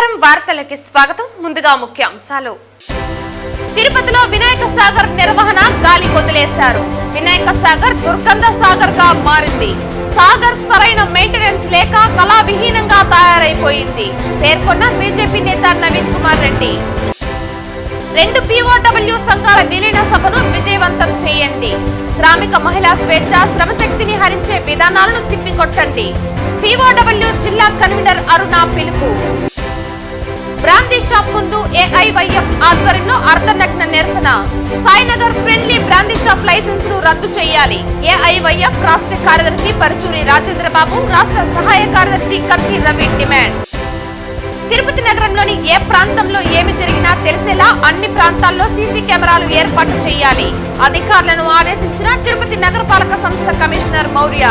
నమస్కారం వార్తలకి స్వాగతం. ముందుగా ముఖ్య అంశాలు. తిరుపతిలో వినాయక సాగర్ నిర్వహణ గాలి కొదిలేశారు. వినాయక సాగర్ దుర్గంధ సాగర్ గా మారింది. సాగర్ సరైన మెయింటెనెన్స్ లేక కళావిహీనంగా తయారైపోయింది పేర్కొన్న బీజేపీ నేత నవీన్ కుమార్ రెడ్డి. 2 POW సంఘాల విలీన సభను విజయవంతం చేయండి. శ్రామిక మహిళా స్వేచ్ఛ శ్రమశక్తిని హరించే విధానాలను తిప్పికొట్టండి. POW జిల్లా కన్వీనర్ అరుణ పిలుపు. బ్రాందీ షాప్ ముందు AIYF ఆధ్వర్యంలో అర్ధనగ్న నిరసన. Sainagar friendly brandy shop licence ను రద్దు చేయాలి. AIYF రాష్ట్ర కార్యదర్శి పరుచూరి రాజేంద్రబాబు, రాష్ట్ర సహాయ కార్యదర్శి కత్తి రవి డిమాండ్. తిరుపతి నగరంలోని ఏ ప్రాంతంలో ఏమి జరిగినా తెలిసేలా అన్ని ప్రాంతాల్లో సీసీ కెమెరాలు ఏర్పాటు చేయాలి. అధికారులను ఆదేశించిన తిరుపతి నగరపాలక సంస్థ కమిషనర్ మౌర్య.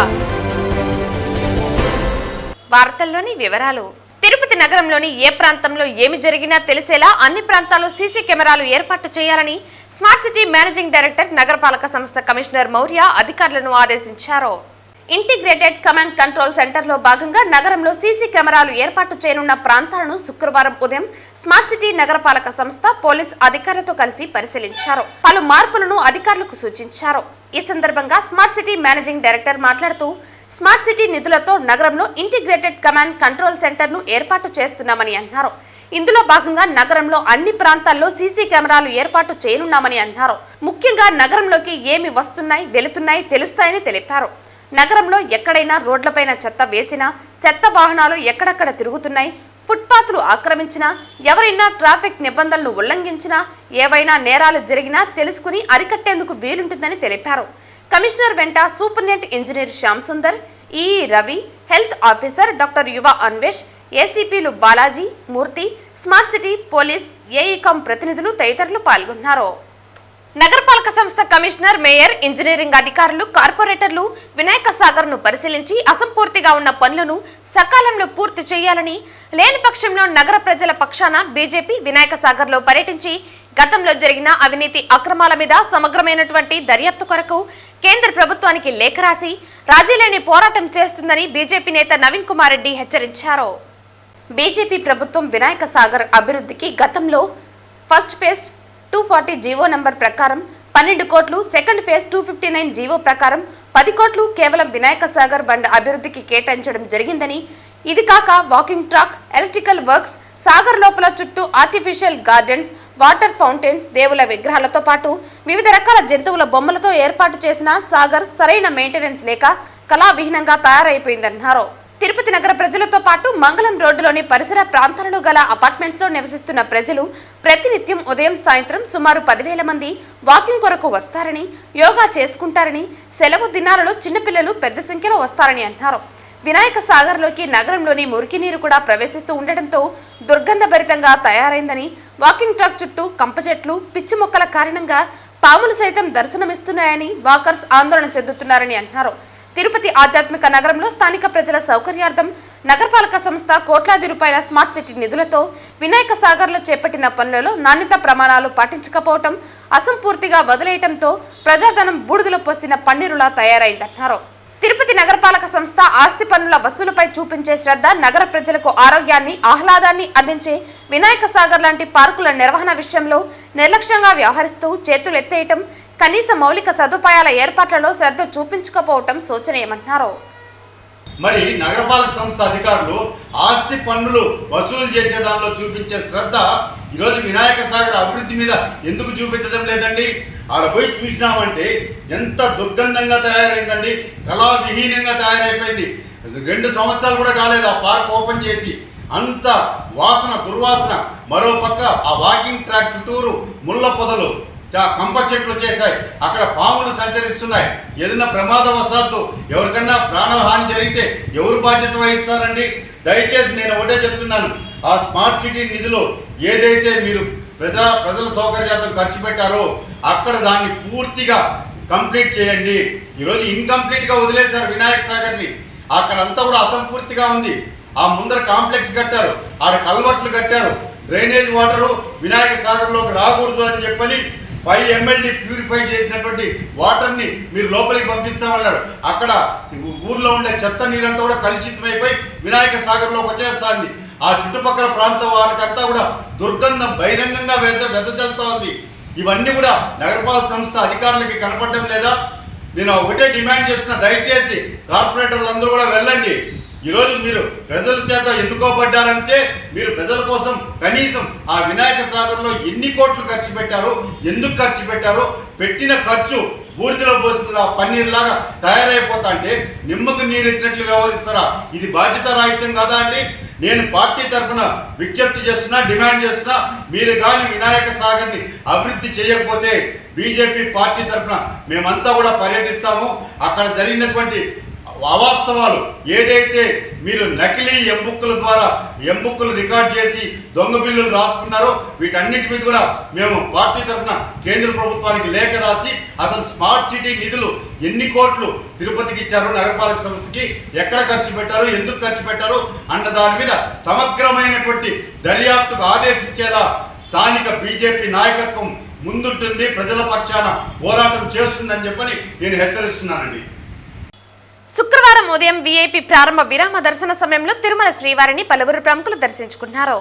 వార్తల్లోని వివరాలు. తిరుపతి నగరంలోని ఏ ప్రాంతంలో ఏమి జరిగినా తెలిసేలా అన్ని ప్రాంతాల్లో సీసీ కెమెరాలు ఏర్పాటు చేయాలని స్మార్ట్ సిటీ మేనేజింగ్ డైరెక్టర్ నగరపాలక సంస్థ కమిషనర్ మౌర్య అధికారులను ఆదేశించారు. ఇంటిగ్రేటెడ్ కమాండ్ కంట్రోల్ సెంటర్ లో భాగంగా నగరంలో సీసీ కెమెరాలు ఏర్పాటు చేయనున్న ప్రాంతాలను శుక్రవారం ఉదయం స్మార్ట్ సిటీ నగరపాలక సంస్థ పోలీస్ అధికారులతో కలిసి పరిశీలించారు. పలు మార్పులను అధికారులకు సూచించారు. ఈ సందర్భంగా స్మార్ట్ సిటీ మేనేజింగ్ డైరెక్టర్ మాట్లాడుతూ స్మార్ట్ సిటీ నిధులతో నగరంలో ఇంటిగ్రేటెడ్ కమాండ్ కంట్రోల్ సెంటర్ ను ఏర్పాటు చేస్తున్నామని అన్నారు. ఇందులో భాగంగా నగరంలో అన్ని ప్రాంతాల్లో సీసీ కెమెరాలు ఏర్పాటు చేయనున్నామని అన్నారు. ముఖ్యంగా నగరంలోకి ఏమి వస్తున్నాయి, వెళుతున్నాయి తెలుస్తాయని తెలిపారు. నగరంలో ఎక్కడైనా రోడ్లపైన చెత్త వేసినా, చెత్త వాహనాలు ఎక్కడెక్కడ తిరుగుతున్నాయి, ఫుట్పాత్లు ఆక్రమించినా, ఎవరైనా ట్రాఫిక్ నిబంధనలు ఉల్లంఘించినా, ఏవైనా నేరాలు జరిగినా తెలుసుకుని అరికట్టేందుకు వీలుంటుందని తెలిపారు. కమిషనర్ వెంట superintendent engineer Shyam Sundar, EE Ravi, health officer doctor యువ అన్వేష్, ఏసీపీలు బాలాజీ, మూర్తి, స్మార్ట్ సిటీ పోలీస్, ఏఈకాం ప్రతినిధులు తదితరులు పాల్గొన్నారు. నగరపాలక సంస్థ కమిషనర్, మేయర్, ఇంజనీరింగ్ అధికారులు, కార్పొరేటర్లు వినాయక సాగర్ ను పరిశీలించి అసంపూర్తిగా ఉన్న పనులను సకాలంలో పూర్తి చేయాలని, లేని పక్షంలో నగర ప్రజల పక్షాన బీజేపీ వినాయక సాగర్ లో పర్యటించి గతంలో జరిగిన అవినీతి అక్రమాల మీద సమగ్రమైనటువంటి దర్యాప్తు కొరకు కేంద్ర ప్రభుత్వానికి లేఖ రాసి రాజీలేని పోరాటం చేస్తుందని బీజేపీ నేత నవీన్ కుమార్ రెడ్డి హెచ్చరించారు. బీజేపీ ప్రభుత్వం వినాయక సాగర్ అభివృద్ధికి గతంలో ఫస్ట్ ఫేజ్ 240 జీవో నంబర్ ప్రకారం 12 కోట్లు, సెకండ్ ఫేజ్ 259 జీవో ప్రకారం 10 కోట్లు కేవలం వినాయక సాగర్ బండ్ అభివృద్ధికి కేటాయించడం జరిగిందని, ఇది కాక walking track, electrical works, Sagar లోపల చుట్టూ ఆర్టిఫిషియల్ గార్డెన్స్, వాటర్ ఫౌంటైన్స్, దేవుల విగ్రహాలతో పాటు వివిధ రకాల జంతువుల బొమ్మలతో ఏర్పాటు చేసిన సాగర్ సరైన మెయింటెనెన్స్ లేక కళావిహీనంగా తయారైపోయిందన్నారు. తిరుపతి నగర ప్రజలతో పాటు మంగళం రోడ్డులోని పరిసర ప్రాంతాలలో గల అపార్ట్మెంట్స్ లో నివసిస్తున్న ప్రజలు ప్రతినిత్యం ఉదయం సాయంత్రం సుమారు 10,000 మంది వాకింగ్ కొరకు వస్తారని, యోగా చేసుకుంటారని, సెలవు దినాలలో చిన్నపిల్లలు పెద్ద సంఖ్యలో వస్తారని అన్నారు. వినాయక సాగర్ లోకి నగరంలోని మురికి నీరు కూడా ప్రవేశిస్తూ ఉండటంతో దుర్గంధభరితంగా తయారైందని, వాకింగ్ ట్రాక్ చుట్టూ కంప చెట్లు, పిచ్చి మొక్కల కారణంగా పాములు సైతం దర్శనమిస్తున్నాయని వాకర్స్ ఆందోళన చెందుతున్నారని అన్నారు. తిరుపతి ఆధ్యాత్మిక నగరంలో స్థానిక ప్రజల సౌకర్యార్థం నగరపాలక సంస్థ కోట్లాది రూపాయల స్మార్ట్ సిటీ నిధులతో వినాయక సాగర్ లో చేపట్టిన పనులలో నాణ్యత ప్రమాణాలు పాటించకపోవటం, అసంపూర్తిగా వదిలేయటంతో ప్రజాధనం బూడిదలో పోసిన పన్నీరులా తయారైందన్నారు. తిరుపతి నగరపాలక సంస్థ ఆస్తి పన్నుల వసూలుపై చూపించే శ్రద్ధ నగర ప్రజలకు ఆరోగ్యాన్ని, ఆహ్లాదాన్ని అందించే వినాయక సాగర్ లాంటి పార్కుల నిర్వహణ విషయంలో నిర్లక్ష్యంగా వ్యవహరిస్తూ చేతులెత్తేయటం, కనీస మౌలిక సదుపాయాల ఏర్పాట్లలో శ్రద్ధ చూపించకపోవటం శోచనీయమన్నారు. మరి నగరపాలక సంస్థ అధికారులు ఆస్తి పన్నులు వసూలు చేసే దానిలో చూపించే శ్రద్ధ ఈరోజు వినాయక సాగర్ అభివృద్ధి మీద ఎందుకు చూపించడం లేదండి? ఆడ పోయి చూసినామంటే ఎంత దుర్గంధంగా తయారైందండి, కళావిహీనంగా తయారైపోయింది. 2 సంవత్సరాలు కూడా కాలేదు ఆ పార్క్ ఓపెన్ చేసి, అంత వాసన, దుర్వాసన. మరో పక్క ఆ వాకింగ్ ట్రాక్ చుట్టూరు ముళ్ళ పొదలు, కంప చెట్లు చేశాయి, అక్కడ పాములు సంచరిస్తున్నాయి. ఏదైనా ప్రమాదవశాత్తు ఎవరికన్నా ప్రాణహాని జరిగితే ఎవరు బాధ్యత వహిస్తారండి? దయచేసి నేను ఒకటే చెప్తున్నాను, ఆ స్మార్ట్ సిటీ నిధులు ఏదైతే మీరు ప్రజల సౌకర్యార్థం ఖర్చు పెట్టారో అక్కడ దాన్ని పూర్తిగా కంప్లీట్ చేయండి. ఈరోజు ఇన్కంప్లీట్గా వదిలేశారు వినాయక సాగర్ని. అక్కడంతా కూడా అసంపూర్తిగా ఉంది. ఆ ముందర కాంప్లెక్స్ కట్టారు, ఆడ కల్వర్ట్లు కట్టారు, డ్రైనేజ్ వాటరు వినాయక సాగర్లోకి రాకూడదు అని చెప్పని 5 MLD ప్యూరిఫై చేసినటువంటి వాటర్ని మీరు లోపలికి పంపిస్తామన్నారు. అక్కడ ఊర్లో ఉండే చెత్త నీరంతా కూడా కలుషితమైపోయి వినాయక సాగర్లోకి వచ్చేస్తుంది. ఆ చుట్టుపక్కల ప్రాంతం వారికంతా కూడా దుర్గంధం బహిరంగంగా వెదజల్లుతూ ఉంది. ఇవన్నీ కూడా నగరపాలక సంస్థ అధికారులకి కనపడడం లేదా? నేను ఒకటే డిమాండ్ చేస్తున్నా, దయచేసి కార్పొరేటర్లు అందరూ కూడా వెళ్ళండి. ఈరోజు మీరు ప్రజల చేత ఎన్నుకోబడ్డారంటే మీరు ప్రజల కోసం కనీసం ఆ వినాయక సాగర్లో ఎన్ని కోట్లు ఖర్చు పెట్టారో, ఎందుకు ఖర్చు పెట్టారో, పెట్టిన ఖర్చు బూడిదలో పోసిన పన్నీర్ లాగా తయారైపోతా అంటే నిమ్మకు నీరెత్తినట్లు వ్యవహరిస్తారా? ఇది బాధ్యత రాహిత్యం కాదా అండి? నేను పార్టీ తరఫున విజ్ఞప్తి చేస్తున్నా, డిమాండ్ చేస్తున్నా, మీరు కానీ వినాయక సాగర్ని అభివృద్ధి చేయకపోతే బీజేపీ పార్టీ తరఫున మేమంతా కూడా పర్యటిస్తాము. అక్కడ జరిగినటువంటి అవాస్తవాలు ఏదైతే మీరు నకిలీ ఎంబుక్కుల ద్వారా ఎంబుక్కులు రికార్డ్ చేసి దొంగ బిల్లులు రాసుకున్నారో వీటన్నిటి మీద కూడా మేము పార్టీ తరఫున కేంద్ర ప్రభుత్వానికి లేఖ రాసి అసలు స్మార్ట్ సిటీ నిధులు ఎన్ని కోట్లు తిరుపతికి ఇచ్చారు, నగరపాలక సంస్థకి ఎక్కడ ఖర్చు పెట్టారు, ఎందుకు ఖర్చు పెట్టారు అన్న దాని మీద సమగ్రమైనటువంటి దర్యాప్తుకు ఆదేశించేలా స్థానిక బీజేపీ నాయకత్వం ముందుంటుంది, ప్రజల పక్షాన పోరాటం చేస్తుందని చెప్పని నేను హెచ్చరిస్తున్నానండి. శుక్రవారం ఉదయం వీఐపీ ప్రారంభ విరామ దర్శన సమయంలో తిరుమల శ్రీవారిని పలువురు ప్రముఖులు దర్శించుకున్నారు.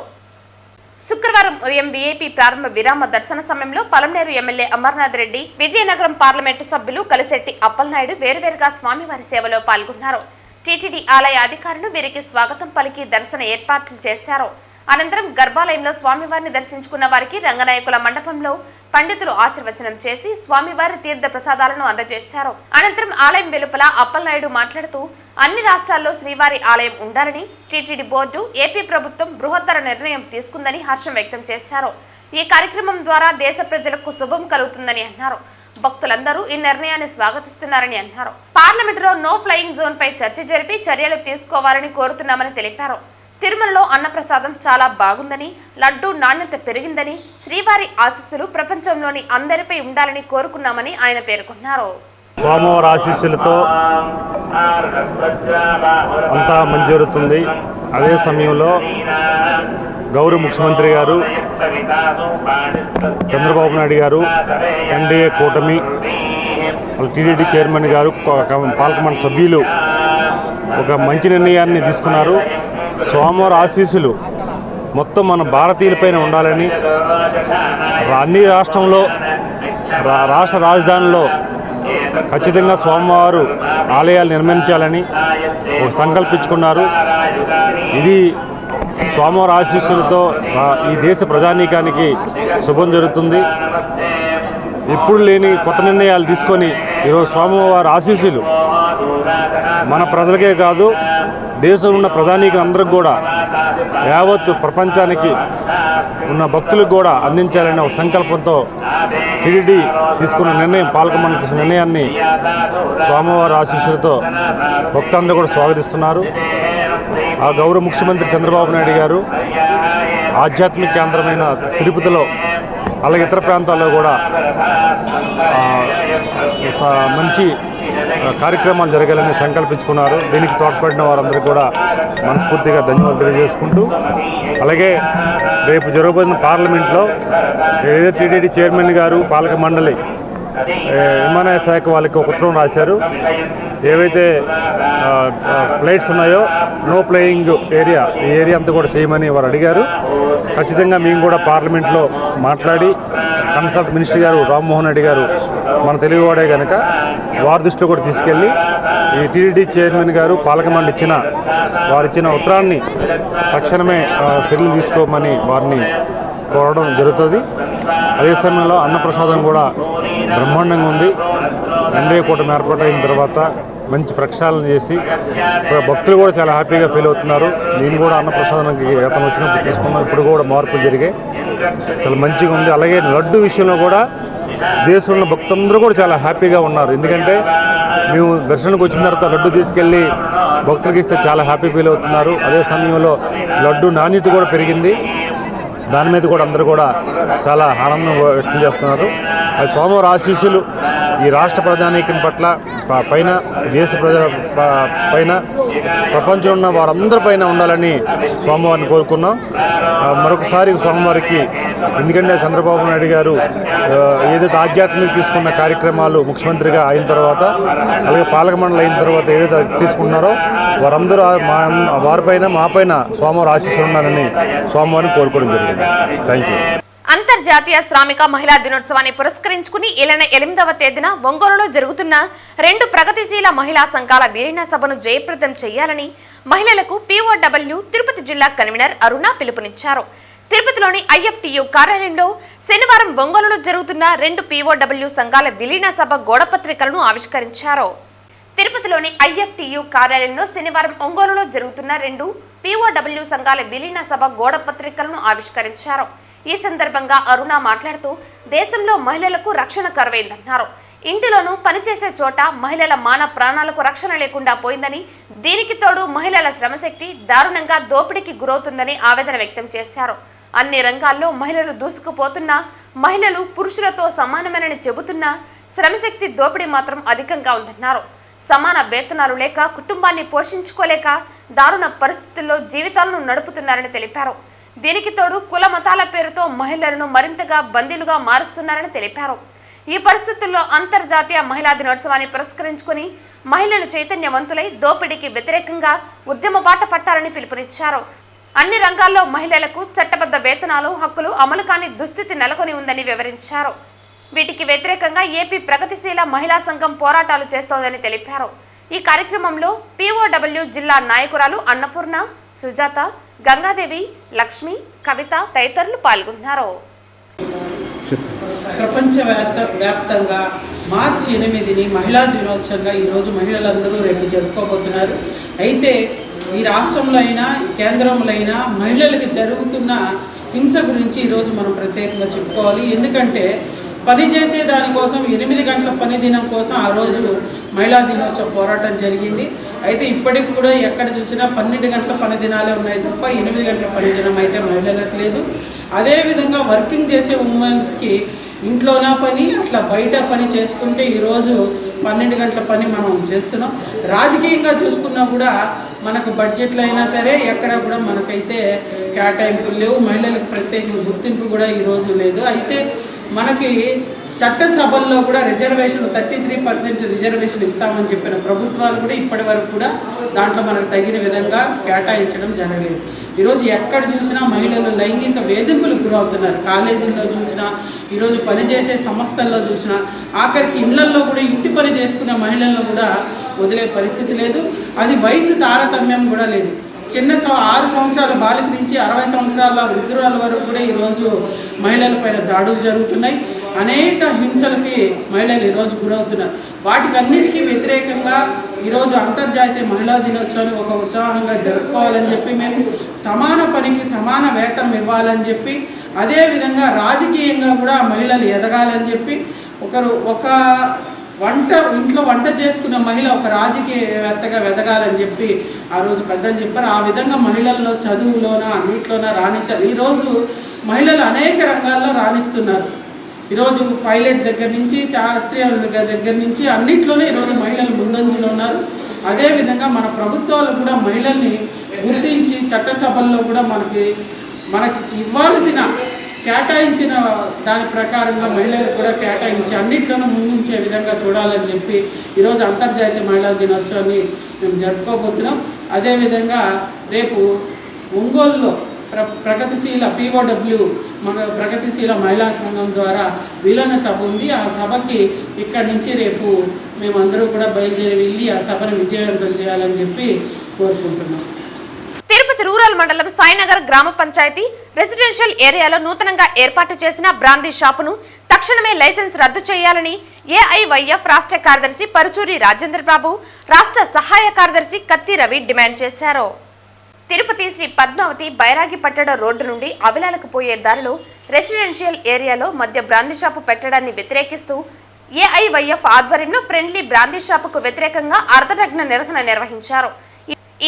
శుక్రవారం ఉదయం వీఐపీ ప్రారంభ విరామ దర్శన సమయంలో పలమనేరు ఎమ్మెల్యే అమర్నాథ్ రెడ్డి, విజయనగరం పార్లమెంటు సభ్యులు కలిశెట్టి అప్పలనాయుడు వేరువేరుగా స్వామివారి సేవలో పాల్గొన్నారు. టీటీడీ ఆలయ అధికారులు వీరికి స్వాగతం పలికి దర్శన ఏర్పాట్లు చేశారు. అనంతరం గర్భాలయంలో స్వామివారిని దర్శించుకున్న వారికి రంగనాయకుల మండపంలో పండితులు ఆశీర్వచనం చేసి స్వామివారి తీర్థ ప్రసాదాలను అందజేశారు. అనంతరం ఆలయం వెలుపల అప్పలనాయుడు మాట్లాడుతూ అన్ని రాష్ట్రాల్లో శ్రీవారి ఆలయం ఉండాలని టీటీడీ బోర్డు, ఏపీ ప్రభుత్వం బృహత్తర నిర్ణయం తీసుకుందని హర్షం వ్యక్తం చేశారు. ఈ కార్యక్రమం ద్వారా దేశ ప్రజలకు శుభం కలుగుతుందని అన్నారు. భక్తులందరూ ఈ నిర్ణయాన్ని స్వాగతిస్తున్నారని అన్నారు. పార్లమెంటులో నో ఫ్లయింగ్ జోన్ పై చర్చ జరిపి చర్యలు తీసుకోవాలని కోరుతున్నామని తెలిపారు. తిరుమలలో అన్నప్రసాదం చాలా బాగుందని, లడ్డూ నాణ్యత పెరిగిందని, శ్రీవారి ఆశీస్సులు ప్రపంచంలోని అందరిపై ఉండాలని కోరుకున్నామని ఆయన పేర్కొన్నారు. స్వామివారి ఆశీస్సులతో అంతా మంచి జరుగుతుంది. అదే సమయంలో గౌరవ ముఖ్యమంత్రి గారు చంద్రబాబు నాయుడు గారు, ఎన్డీఏ కూటమి, టీటీడీ చైర్మన్ గారు, పాలకమండలి సభ్యులు ఒక మంచి నిర్ణయాన్ని తీసుకున్నారు. స్వామివారి ఆశీస్సులు మొత్తం మన భారతీయులపైన ఉండాలని, అన్ని రాష్ట్రంలో రాష్ట్ర రాజధానిలో ఖచ్చితంగా స్వామివారు ఆలయాలు నిర్మించాలని ఒక సంకల్పించుకున్నారు. ఇది స్వామివారి ఆశీస్సులతో ఈ దేశ ప్రజానీకానికి శుభం జరుగుతుంది. ఎప్పుడు లేని కొత్త నిర్ణయాలు తీసుకొని ఈరోజు స్వామివారి ఆశీస్సులు మన ప్రజలకే కాదు, దేశంలో ఉన్న ప్రజానీకులందరికీ కూడా, యావత్తు ప్రపంచానికి ఉన్న భక్తులకు కూడా అందించాలనే ఒక సంకల్పంతో టీటీడీ తీసుకున్న నిర్ణయం, పాలకమండలి తీసుకున్న నిర్ణయాన్ని స్వామివారి ఆశీస్సులతో భక్తులందరూ కూడా స్వాగతిస్తున్నారు. ఆ గౌరవ ముఖ్యమంత్రి చంద్రబాబు నాయుడు గారు ఆధ్యాత్మిక కేంద్రమైన తిరుపతిలో, అలాగే ఇతర ప్రాంతాల్లో కూడా మంచి కార్యక్రమాలు జరగాలని సంకల్పించుకున్నారు. దీనికి తోడ్పడిన వారందరికీ కూడా మనస్ఫూర్తిగా ధన్యవాదాలు తెలియజేసుకుంటూ, అలాగే రేపు జరగబోతున్న పార్లమెంట్లో ఏదైతే టీటీడీ చైర్మన్ గారు, పాలక మండలి, విమానయాన శాఖ వాళ్ళకి ఒక ఉత్తరం రాశారు. ఏవైతే ఫ్లైట్స్ ఉన్నాయో నో ఫ్లయింగ్ ఏరియా, ఈ ఏరియా అంతా కూడా చేయమని వారు అడిగారు. ఖచ్చితంగా మేము కూడా పార్లమెంట్లో మాట్లాడి కన్సల్ట్ మినిస్టర్ గారు రామ్మోహన్ రెడ్డి గారు మన తెలుగువాడే కనుక వారి దృష్టిలో కూడా తీసుకెళ్ళి ఈ టీటీడీ చైర్మన్ గారు, పాలక మండలి వారిచ్చిన ఉత్తరాన్ని తక్షణమే చర్యలు తీసుకోమని వారిని కోరడం జరుగుతుంది. అదే సమయంలో అన్నప్రసాదం కూడా బ్రహ్మాండంగా ఉంది. ఎన్డీఏ కూటమి ఏర్పాటైన తర్వాత మంచి ప్రక్షాళన చేసి భక్తులు కూడా చాలా హ్యాపీగా ఫీల్ అవుతున్నారు. నేను కూడా అన్నప్రసాదానికి గతం వచ్చినప్పుడు తీసుకున్నాం, ఇప్పుడు కూడా మార్పులు జరిగాయి, చాలా మంచిగా ఉంది. అలాగే లడ్డు విషయంలో కూడా దేశంలో భక్తులందరూ కూడా చాలా హ్యాపీగా ఉన్నారు. ఎందుకంటే మేము దర్శనానికి వచ్చిన తర్వాత లడ్డు తీసుకెళ్ళి భక్తులకి ఇస్తే చాలా హ్యాపీ ఫీల్ అవుతున్నారు. అదే సమయంలో లడ్డు నాణ్యత కూడా పెరిగింది. దాని మీద కూడా అందరూ కూడా చాలా ఆనందం వ్యక్తం చేస్తున్నారు. అది స్వామివారి ఆశీస్సులు ఈ రాష్ట్ర ప్రజానీకం పట్ల, పైన దేశ ప్రజల పైన ప్రపంచంలో ఉన్న వారందరి పైన ఉండాలని స్వామివారిని కోరుకున్నాం. మరొకసారి స్వామివారికి, ఎందుకంటే చంద్రబాబు నాయుడు గారు ఏదైతే ఆధ్యాత్మిక తీసుకున్న కార్యక్రమాలు ముఖ్యమంత్రిగా అయిన తర్వాత, అలాగే పాలక మండలి అయిన తర్వాత ఏదైతే తీసుకున్నారో వారందరూ వారిపైన మాపైన స్వామివారి ఆశీస్సులు ఉండాలని స్వామివారిని కోరుకోవడం జరిగింది. Thank you. అంతర్జాతీయ శ్రామిక మహిళా దినోత్సవాన్ని పురస్కరించుకుని ఈ నెల 8వ తేదీన ఒంగోలులో జరుగుతున్న 2 ప్రగతిశీల మహిళా సంఘాల విలీన సభను జయప్రదం చేయాలని మహిళలకు POW తిరుపతి జిల్లా కన్వీనర్ అరుణ పిలుపునిచ్చారు. తిరుపతిలోని IFTU కార్యాలయంలో శనివారం ఒంగోలులో జరుగుతున్న 2 POW సంఘాల విలీన సభ గోడపత్రికలను ఆవిష్కరించారు. తిరుపతిలోని IFTU కార్యాలయంలో శనివారం ఒంగోలులో జరుగుతున్న 2 POW సంఘాల విలీన సభ గోడపత్రికలను ఆవిష్కరించారు. ఈ సందర్భంగా అరుణ మాట్లాడుతూ దేశంలో మహిళలకు రక్షణ కరువైందన్నారు. ఇంటిలోనూ పనిచేసే చోట మహిళల మాన ప్రాణాలకు రక్షణ లేకుండా పోయిందని, దీనికి తోడు మహిళల శ్రమశక్తి దారుణంగా దోపిడీకి గురవుతుందని ఆవేదన వ్యక్తం చేశారు. అన్ని రంగాల్లో మహిళలు దూసుకుపోతున్నా, మహిళలు పురుషులతో సమానమేనని చెబుతున్నా శ్రమశక్తి దోపిడీ మాత్రం అధికంగా ఉందన్నారు. సమాన వేతనాలు లేక కుటుంబాన్ని పోషించుకోలేక దారుణ పరిస్థితుల్లో జీవితాలను నడుపుతున్నారని తెలిపారు. దీనికి తోడు కుల మతాల పేరుతో మహిళలను మరింతగా బందీలుగా మారుస్తున్నారని తెలిపారు. ఈ పరిస్థితుల్లో అంతర్జాతీయ మహిళా దినోత్సవాన్ని పురస్కరించుకుని మహిళలు చైతన్యవంతులై దోపిడీకి వ్యతిరేకంగా ఉద్యమ బాట పట్టాలని పిలుపునిచ్చారు. అన్ని రంగాల్లో మహిళలకు చట్టబద్ధ వేతనాలు, హక్కులు అమలు కాని దుస్థితి నెలకొని ఉందని వివరించారు. వీటికి వ్యతిరేకంగా ఏపీ ప్రగతిశీల మహిళా సంఘం పోరాటాలు చేస్తోందని తెలిపారు. ఈ కార్యక్రమంలో POW జిల్లా నాయకురాలు అన్నపూర్ణ, సుజాత, గంగాదేవి, లక్ష్మి, కవిత తదితరులు పాల్గొన్నారు. ప్రపంచవ్యాప్తంగా మార్చి 8ని మహిళా దినోత్సవంగా ఈరోజు మహిళలందరూ రేపు జరుపుకోబోతున్నారు. అయితే ఈ రాష్ట్రంలో అయినా కేంద్రంలో అయినా మహిళలకు జరుగుతున్న హింస గురించి ఈరోజు మనం ప్రత్యేకంగా చెప్పుకోవాలి. ఎందుకంటే పని చేసే దానికోసం 8 గంటల పని దినం కోసం ఆ రోజు మహిళా దినోత్సవ పోరాటం జరిగింది. అయితే ఇప్పటికి కూడా ఎక్కడ చూసినా 12 గంటల పని దినాలే ఉన్నాయి తప్ప 8 గంటల పని దినం అయితే మహిళలకు లేదు. అదేవిధంగా వర్కింగ్ చేసే ఉమెన్స్కి ఇంట్లోనా పని, అట్లా బయట పని చేసుకుంటే ఈరోజు 12 గంటల పని మనం చేస్తున్నాం. రాజకీయంగా చూసుకున్నా కూడా మనకు బడ్జెట్లో అయినా సరే ఎక్కడ కూడా మనకైతే కేటాయింపులు లేవు. మహిళలకు ప్రత్యేక గుర్తింపు కూడా ఈరోజు లేదు. అయితే మనకి చట్టసభల్లో కూడా రిజర్వేషన్ 33% రిజర్వేషన్ ఇస్తామని చెప్పిన ప్రభుత్వాలు కూడా ఇప్పటి వరకు కూడా దాంట్లో మనకు తగిన విధంగా కేటాయించడం జరగలేదు. ఈరోజు ఎక్కడ చూసినా మహిళలు లైంగిక వేధింపులకు గురవుతున్నారు. కాలేజీల్లో చూసినా, ఈరోజు పనిచేసే సంస్థల్లో చూసినా, ఆఖరికి ఇళ్లల్లో కూడా ఇంటి పని చేసుకునే మహిళలను కూడా వదిలే పరిస్థితి లేదు. అది వయసు తారతమ్యం కూడా లేదు. చిన్న 6 సంవత్సరాల బాలిక నుంచి 60 సంవత్సరాల వృద్ధురాల వరకు కూడా ఈరోజు మహిళలపైన దాడులు జరుగుతున్నాయి. అనేక హింసలకి మహిళలు ఈరోజు గురవుతున్నారు. వాటికన్నిటికీ వ్యతిరేకంగా ఈరోజు అంతర్జాతీయ మహిళా దినోత్సవాన్ని ఒక ఉత్సాహంగా జరుపుకోవాలని చెప్పి, మేము సమాన పనికి సమాన వేతనం ఇవ్వాలని చెప్పి, అదేవిధంగా రాజకీయంగా కూడా మహిళలు ఎదగాలని చెప్పి, ఇంట్లో వంట చేసుకున్న మహిళ ఒక రాజకీయవేత్తగా ఎదగాలని చెప్పి ఆ రోజు పెద్దలు చెప్పారు. ఆ విధంగా మహిళల్లో చదువులోన అన్నింటిలోన రాణించాలి. ఈరోజు మహిళలు అనేక రంగాల్లో రాణిస్తున్నారు. ఈరోజు పైలట్ దగ్గర నుంచి శాస్త్రీయ దగ్గర నుంచి అన్నింటిలోనే ఈరోజు మహిళలు ముందంజలో ఉన్నారు. అదేవిధంగా మన ప్రభుత్వాలు కూడా మహిళల్ని గుర్తించి చట్టసభల్లో కూడా మనకి ఇవ్వాల్సిన కేటాయించిన దాని ప్రకారంగా మహిళలకు కూడా కేటాయించి అన్నింటిలోనూ ముందుంచే విధంగా చూడాలని చెప్పి ఈరోజు అంతర్జాతీయ మహిళా దినోత్సవాన్ని మేము జరుపుకోబోతున్నాం. అదేవిధంగా రేపు ఒంగోలులో ప్రగతిశీల POW మన ప్రగతిశీల మహిళా సంఘం ద్వారా విలీన సభ ఉంది. ఆ సభకి ఇక్కడి నుంచి రేపు మేమందరూ కూడా బయలుదేరి వెళ్ళి ఆ సభను విజయవంతం చేయాలని చెప్పి కోరుకుంటున్నాం. తిరుపతి రూరల్ మండలం సాయినగర్ గ్రామ పంచాయతీ రెసిడెన్షియల్ ఏరియాలో నూతనంగా ఏర్పాటు చేసిన బ్రాందీ షాపును తక్షణమే లైసెన్స్ రద్దు చేయాలని AIYF రాష్ట్ర కార్యదర్శి పరుచూరి రాజేంద్రబాబు, రాష్ట్ర సహాయ కార్యదర్శి కత్తి రవి డిమాండ్ చేశారు. తిరుపతి శ్రీ పద్మావతి బైరాగి పట్టణ రోడ్డు నుండి అవిలాలకు పోయే దారిలో రెసిడెన్షియల్ ఏరియాలో మధ్య బ్రాందీ షాపు పెట్టడాన్ని వ్యతిరేకిస్తూ AIYF ఆధ్వర్యంలో ఫ్రెండ్లీ బ్రాందీ షాపుకు వ్యతిరేకంగా అర్ధనగ్న నిరసన నిర్వహించారు.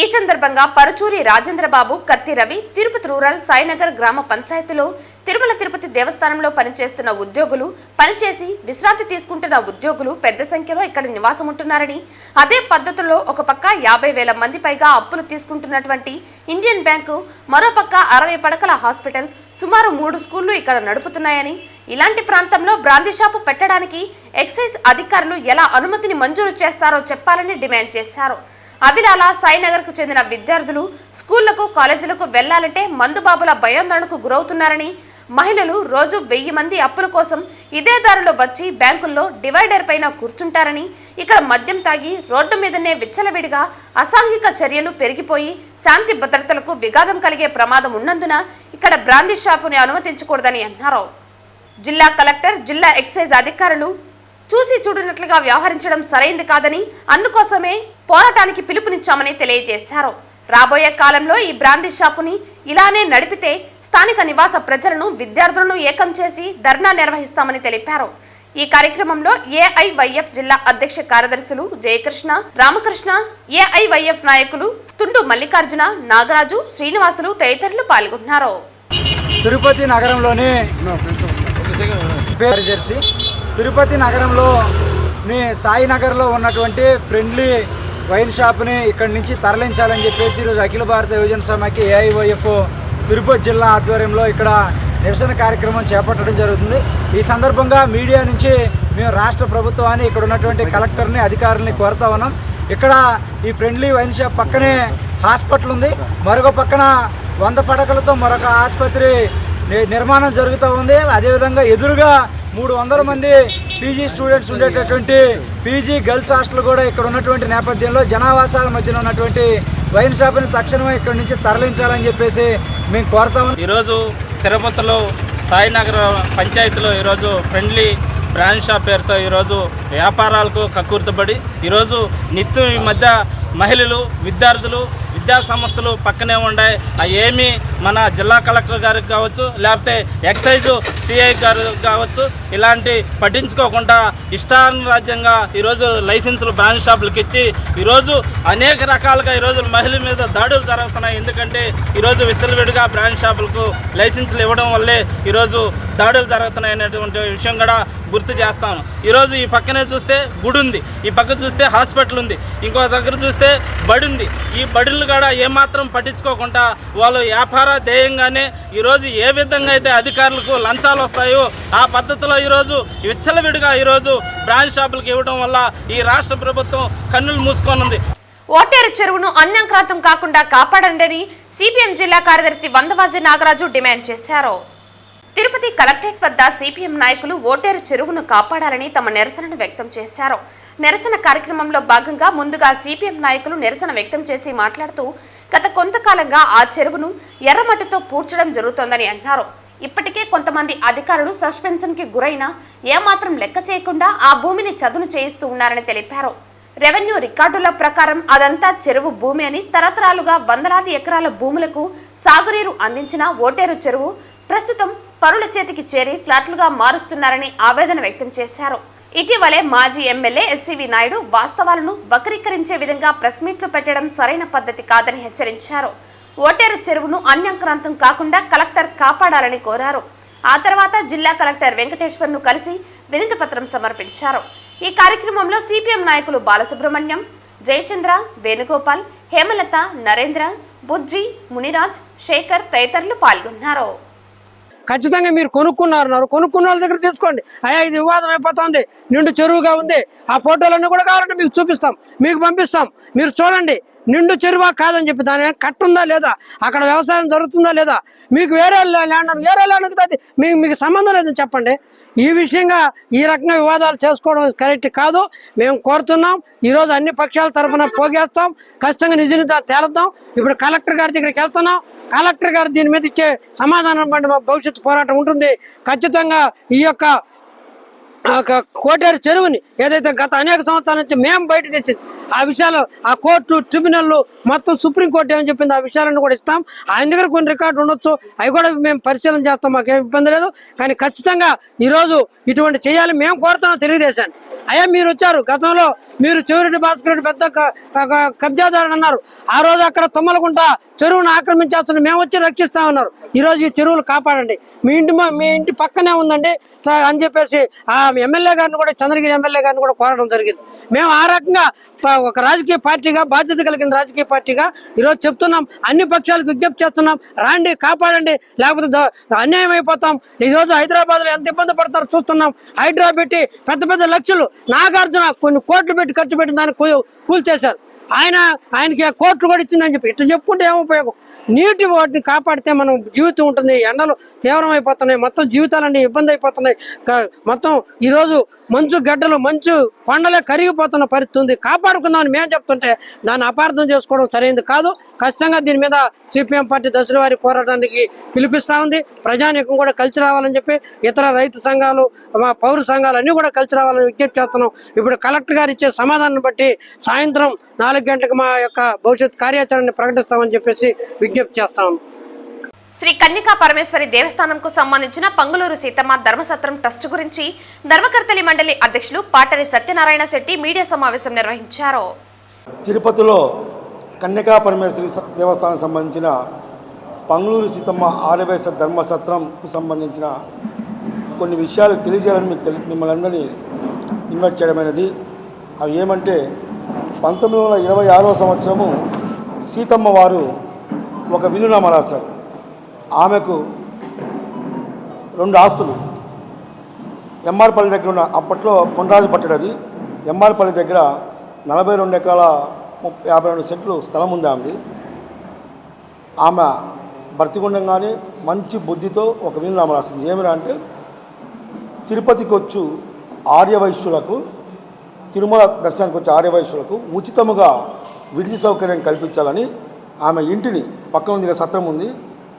ఈ సందర్భంగా పరుచూరి రాజేంద్రబాబు, కత్తి రవి తిరుపతి రూరల్ సాయినగర్ గ్రామ పంచాయతీలో తిరుమల తిరుపతి దేవస్థానంలో పనిచేస్తున్న ఉద్యోగులు, పనిచేసి విశ్రాంతి తీసుకుంటున్న ఉద్యోగులు పెద్ద సంఖ్యలో ఇక్కడ నివాసం ఉంటున్నారని, అదే పద్ధతుల్లో ఒక పక్క 50,000 మంది పైగా అప్పులు తీసుకుంటున్నటువంటి ఇండియన్ బ్యాంకు మరోపక్క 60 పడకల హాస్పిటల్, సుమారు 3 స్కూళ్లు ఇక్కడ నడుపుతున్నాయని, ఇలాంటి ప్రాంతంలో బ్రాందీ షాపు పెట్టడానికి ఎక్సైజ్ అధికారులు ఎలా అనుమతిని మంజూరు చేస్తారో చెప్పాలని డిమాండ్ చేశారు. అవిలాల సాయినగర్కు చెందిన విద్యార్థులు స్కూళ్లకు, కాలేజీలకు వెళ్లాలంటే మందుబాబుల భయాందోళనకు గురవుతున్నారని, మహిళలు రోజు 1000 మంది అప్పుల కోసం ఇదే దారిలో వచ్చి బ్యాంకుల్లో డివైడర్ పైన కూర్చుంటారని, ఇక్కడ మద్యం తాగి రోడ్డు మీదనే విచ్చలవిడిగా అసాంఘిక చర్యలు పెరిగిపోయి శాంతి భద్రతలకు విఘాతం కలిగే ప్రమాదం ఉన్నందున ఇక్కడ బ్రాందీ షాపుని అనుమతించకూడదని అన్నారు. జిల్లా కలెక్టర్, జిల్లా ఎక్సైజ్ అధికారులు చూసి చూడనట్లుగా వ్యవహరించడం సరైంది కాదని, అందుకోసమే పోరాటానికి పిలుపునిచ్చామని తెలియజేశారు. రాబోయే కాలంలో ఈ బ్రాందీ షాపుని ఇలానే నడిపితే స్థానిక నివాస ప్రజలను, విద్యార్థులను ఏకం చేసి ధర్నా నిర్వహిస్తామని తెలిపారు. ఈ కార్యక్రమంలో ఏఐవైఎఫ్ జిల్లా అధ్యక్ష కార్యదర్శులు జయకృష్ణ, రామకృష్ణ, ఏఐవైఎఫ్ నాయకులు తుండు మల్లికార్జున, నాగరాజు, శ్రీనివాసులు తదితరులు పాల్గొన్నారు. తిరుపతి నగరంలోని కార్యదర్శి తిరుపతి నగరంలోని సాయినగర్లో ఉన్నటువంటి ఫ్రెండ్లీ వైన్ షాప్ని ఇక్కడి నుంచి తరలించాలని చెప్పేసి ఈరోజు అఖిల భారత యువజన సమాఖ్య ఏఐవైఎఫ్ తిరుపతి జిల్లా ఆధ్వర్యంలో ఇక్కడ నిరసన కార్యక్రమం చేపట్టడం జరుగుతుంది. ఈ సందర్భంగా మీడియా నుంచి మేము రాష్ట్ర ప్రభుత్వాన్ని, ఇక్కడ ఉన్నటువంటి కలెక్టర్ని, అధికారులని కోరుతా ఉన్నాం. ఇక్కడ ఈ ఫ్రెండ్లీ వైన్ షాప్ పక్కనే హాస్పిటల్ ఉంది, మరొక పక్కన 100 పడకలతో మరొక ఆసుపత్రి నిర్మాణం జరుగుతూ ఉంది. అదేవిధంగా ఎదురుగా 300 మంది పీజీ స్టూడెంట్స్ ఉండేటటువంటి పీజీ గర్ల్స్ హాస్టల్ కూడా ఇక్కడ ఉన్నటువంటి నేపథ్యంలో జనావాసాల మధ్యలో ఉన్నటువంటి వైన్ షాప్ని తక్షణమే ఇక్కడి నుంచి తరలించాలని చెప్పేసి మేము కోరుతాము. ఈరోజు తిరుపతిలో సాయినగర్ పంచాయతీలో ఈరోజు ఫ్రెండ్లీ బ్రాండ్ షాప్ పేరుతో ఈరోజు వ్యాపారాలకు కక్కుర్తబడి ఈరోజు నిత్యం ఈ మధ్య మహిళలు, విద్యార్థులు, విద్యా సంస్థలు పక్కనే ఉన్నాయి. ఏమి మన జిల్లా కలెక్టర్ గారికి కావచ్చు, లేకపోతే ఎక్సైజ్ సిఐ గారు కావచ్చు, ఇలాంటి పట్టించుకోకుండా ఇష్టానురాజ్యంగా ఈరోజు లైసెన్సులు బ్రాండ్ షాపులకు ఇచ్చి ఈరోజు అనేక రకాలుగా ఈరోజు మహిళల మీద దాడులు జరుగుతున్నాయి. ఎందుకంటే ఈరోజు విచ్చలవిడిగా బ్రాండ్ షాపులకు లైసెన్సులు ఇవ్వడం వల్లే ఈరోజు దాడులు జరుగుతున్నాయి అనేటువంటి విషయం కూడా గుర్తు చేస్తాను. ఈరోజు ఈ పక్కనే చూస్తే గుడి ఉంది, ఈ పక్క చూస్తే హాస్పిటల్ ఉంది, ఇంకో దగ్గర చూస్తే బడి ఉంది. ఈ బడులు కూడా ఏమాత్రం పట్టించుకోకుండా వాళ్ళు వ్యాపార ధ్యేయంగానే ఈరోజు ఏ విధంగా అయితే అధికారులకు లంచాలు వస్తాయో ఆ పద్ధతిలో ఈరోజు విచ్చలవిడిగా ఈరోజు బ్రాండ్ షాపులకు ఇవ్వడం వల్ల ఈ రాష్ట్ర ప్రభుత్వం కన్నులు మూసుకొనుంది. ఓటేరు చెరువును అన్యాక్రాంతం కాకుండా కాపాడండి సిపిఎం జిల్లా కార్యదర్శి వందవాజీ నాగరాజు డిమాండ్ చేశారు. తిరుపతి కలెక్టరేట్ వద్ద సిపిఎం నాయకులు ఓటేరు చెరువును కాపాడాలని తమ నిరసనను వ్యక్తం చేశారు. నిరసన కార్యక్రమంలో భాగంగా ముందుగా సిపిఎం నాయకులు నిరసన వ్యక్తం చేసి మాట్లాడుతూ గత కొంతకాలంగా ఆ చెరువును ఎర్రమట్టితో పూడ్చడం జరుగుతోందని అన్నారు. ఇప్పటికే కొంతమంది అధికారులు సస్పెన్షన్ కి గురైనా ఏమాత్రం లెక్క చేయకుండా ఆ భూమిని చదును చేయిస్తూ ఉన్నారని తెలిపారు. రెవెన్యూ రికార్డుల ప్రకారం అదంతా చెరువు భూమి అని, తరతరాలుగా వందలాది ఎకరాల భూములకు సాగునీరు అందించిన ఓటేరు చెరువు ప్రస్తుతం పరుల చేతికి చేరి ఫ్లాట్లుగా మారుస్తున్నారని ఆవేదన వ్యక్తం చేశారు. ఇటీవలే మాజీ ఎమ్మెల్యే ఎస్సీవీ నాయుడు వాస్తవాలను వక్రీకరించే విధంగా ప్రెస్ మీట్లు పెట్టడం సరైన పద్ధతి కాదని హెచ్చరించారు. ఓటేరు చెరువును అన్యాక్రాంతం కాకుండా కలెక్టర్ కాపాడాలని కోరారు. ఆ తర్వాత జిల్లా కలెక్టర్ వెంకటేశ్వర్ను కలిసి వినతి పత్రం సమర్పించారు. ఈ కార్యక్రమంలో సిపిఎం నాయకులు బాలసుబ్రహ్మణ్యం, జయచంద్ర, వేణుగోపాల్, హేమలత, నరేంద్ర, బుజ్జి, మునిరాజ్, శేఖర్ తదితరులు పాల్గొన్నారు. ఖచ్చితంగా మీరు కొనుక్కున్న వాళ్ళ దగ్గర తీసుకోండి. అయ్యా ఇది వివాదం అయిపోతుంది, నిండు చెరువుగా ఉంది, ఆ ఫోటోలన్నీ కూడా కావాలంటే మీకు చూపిస్తాం, మీకు పంపిస్తాం, మీరు చూడండి నిండు చెరువా కాదని చెప్పి దాని కట్టుందా లేదా, అక్కడ వ్యవసాయం జరుగుతుందా లేదా, మీకు వేరే ల్యాండ్ మీకు సంబంధం లేదని చెప్పండి. ఈ విషయంగా ఈ రకంగా వివాదాలు చేసుకోవడం కరెక్ట్ కాదు. మేము కోరుతున్నాం, ఈరోజు అన్ని పక్షాల తరఫున పోగేస్తాం, ఖచ్చితంగా నిజాన్ని తేలుద్దాం. ఇప్పుడు కలెక్టర్ గారి దగ్గరికి వెళ్తున్నాం, కలెక్టర్ గారు దీని మీద ఇచ్చే సమాధానం బట్టి మా భవిష్యత్తు పోరాటం ఉంటుంది. ఖచ్చితంగా ఈ యొక్క కోటేరు చెరువుని ఏదైతే గత అనేక సంవత్సరాల నుంచి మేము బయట తెచ్చింది ఆ విషయాలు, ఆ కోర్టు, ట్రిబ్యునల్ మొత్తం సుప్రీంకోర్టు ఏమని చెప్పింది ఆ విషయాలను కూడా ఇస్తాం. ఆయన దగ్గర కొన్ని రికార్డు ఉండొచ్చు, అవి కూడా మేము పరిశీలన చేస్తాం, మాకేం ఇబ్బంది లేదు. కానీ ఖచ్చితంగా ఈరోజు ఇటువంటి చేయాలి మేము కోరుతున్నాం తెలుగుదేశాన్ని. అయ్యా మీరు వచ్చారు, గతంలో మీరు చెవిరెడ్డి భాస్కర్ రెడ్డి పెద్ద కబ్జాదారుని అన్నారు. ఆ రోజు అక్కడ తుమ్మలకుంట చెరువును ఆక్రమించేస్తున్నారు, మేము వచ్చి రక్షిస్తామన్నారు. ఈరోజు ఈ చెరువులు కాపాడండి, మీ ఇంటి పక్కనే ఉందండి అని చెప్పేసి ఆ ఎమ్మెల్యే గారిని కూడా, చంద్రగిరి ఎమ్మెల్యే గారిని కూడా కోరడం జరిగింది. మేము ఆ రకంగా ఒక రాజకీయ పార్టీగా, బాధ్యత కలిగిన రాజకీయ పార్టీగా ఈరోజు చెప్తున్నాం, అన్ని పక్షాలకు విజ్ఞప్తి చేస్తున్నాం, రాండి కాపాడండి, లేకపోతే అన్యాయం అయిపోతాం. ఈరోజు హైదరాబాద్లో ఎంత ఇబ్బంది పడతారో చూస్తున్నాం. హైడ్రా పెట్టి పెద్ద పెద్ద లక్షలు, నాగార్జున కొన్ని కోట్లు పెట్టి ఖర్చు పెట్టిన దాన్ని కూల్చేశారు. ఆయనకి కోట్లు కూడా ఇచ్చిందని చెప్పి ఇట్లా చెప్పుకుంటే ఏం ఉపయోగం? నీటి వాటిని కాపాడితే మనం జీవితం ఉంటుంది. ఎండలు తీవ్రమైపోతున్నాయి, మొత్తం జీవితాలన్నీ ఇబ్బంది అయిపోతున్నాయి. మొత్తం ఈరోజు మంచు గడ్డలు, మంచు కొండలే కరిగిపోతున్న పరిస్థితి ఉంది. కాపాడుకుందామని మేము చెప్తుంటే దాన్ని అపార్థం చేసుకోవడం సరైనది కాదు. ఖచ్చితంగా దీని మీద సిపిఎం పార్టీ దశల వారి పోరాటానికి పిలిపిస్తూ ఉంది. ప్రజానీకం కూడా కలిసి రావాలని చెప్పి, ఇతర రైతు సంఘాలు, పౌర సంఘాలు అన్నీ కూడా కలిసి రావాలని విజ్ఞప్తి చేస్తున్నాం. ఇప్పుడు కలెక్టర్ గారు ఇచ్చే సమాధానం బట్టి సాయంత్రం 4 గంటలకు మా యొక్క భవిష్యత్ కార్యాచరణని ప్రకటిస్తామని చెప్పేసి విజ్ఞప్తి చేస్తాం. శ్రీ కన్యకా పరమేశ్వరి దేవస్థానంకు సంబంధించిన పంగులూరు సీతమ్మ ధర్మసత్రం ట్రస్ట్ గురించి ధర్మకర్తలి మండలి అధ్యక్షులు పాటరి సత్యనారాయణ శెట్టి మీడియా సమావేశం నిర్వహించారు. తిరుపతిలో కన్యకా పరమేశ్వరి దేవస్థానానికి సంబంధించిన పంగులూరు సీతమ్మ ఆర్యవైశ్య ధర్మసత్రంకు సంబంధించిన కొన్ని విషయాలు తెలియజేయాలని మిమ్మల్ని అందరినీ ఇన్వైట్ చేయడమైనది. అవి ఏమంటే 1926వ సంవత్సరము సీతమ్మ వారు ఒక విలునామా రాశారు. ఆమెకు 2 ఆస్తులు ఎంఆర్పల్లి దగ్గర ఉన్న, అప్పట్లో కొండరాజు పట్టడది, ఎంఆర్పల్లి దగ్గర 42 ఎకరాల 52 సెంట్లు స్థలం ఉంది ఆమెది. ఆమె బ్రతికుండగానే మంచి బుద్ధితో ఒక విలునామా రాసింది. ఏమిరా అంటే, తిరుపతికి వచ్చు ఆర్యవైశ్యులకు, తిరుమల దర్శనానికి వచ్చే ఆర్యవైశ్యులకు ఉచితముగా విడిది సౌకర్యం కల్పించాలని ఆమె ఇంటిని, పక్కన ఉంది సత్రం ఉంది,